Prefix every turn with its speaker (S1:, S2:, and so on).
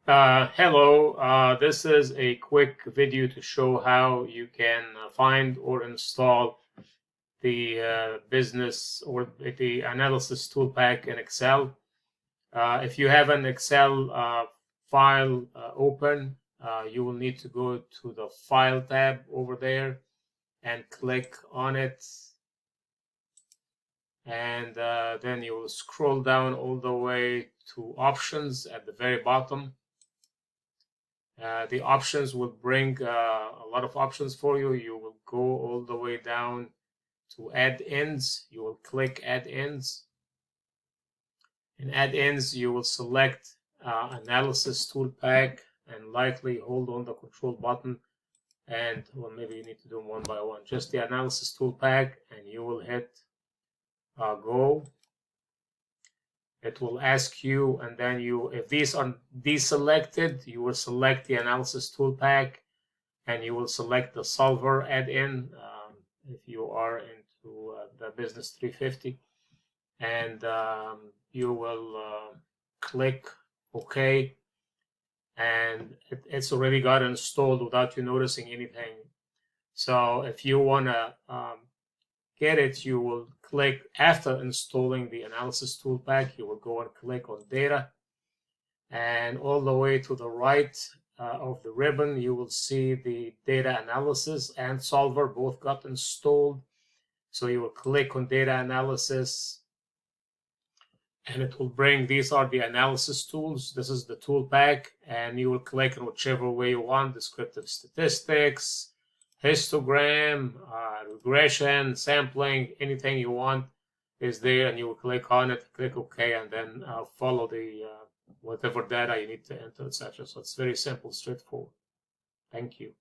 S1: Hello, this is a quick video to show how you can find or install the business or the analysis tool pack in Excel. If you have an Excel file open, you will need to go to the File tab over there and click on it. And then you will scroll down all the way to Options at the very bottom. The options will bring a lot of options for you. You will go all the way down to add-ins. You will click add-ins. In add-ins, you will select analysis tool pack and likely hold on the control button. And well, maybe you need to do them one by one. Just the analysis tool pack, and you will hit go. It will ask you, and then if these are deselected, you will select the analysis tool pack, and you will select the solver add-in if you are into the Business 350, and you will click OK, and it's already got installed without you noticing anything. So if you want to get it, you will click after installing the analysis tool pack. You will go and click on data, and all the way to the right of the ribbon, you will see the data analysis and solver both got installed. So you will click on data analysis, and it will bring, these are the analysis tools. This is the tool pack, and you will click in whichever way you want: descriptive statistics, histogram, regression, sampling, anything you want is there, and you will click on it, click OK, and then follow the whatever data you need to enter, etc. So it's very simple, straightforward. Thank you.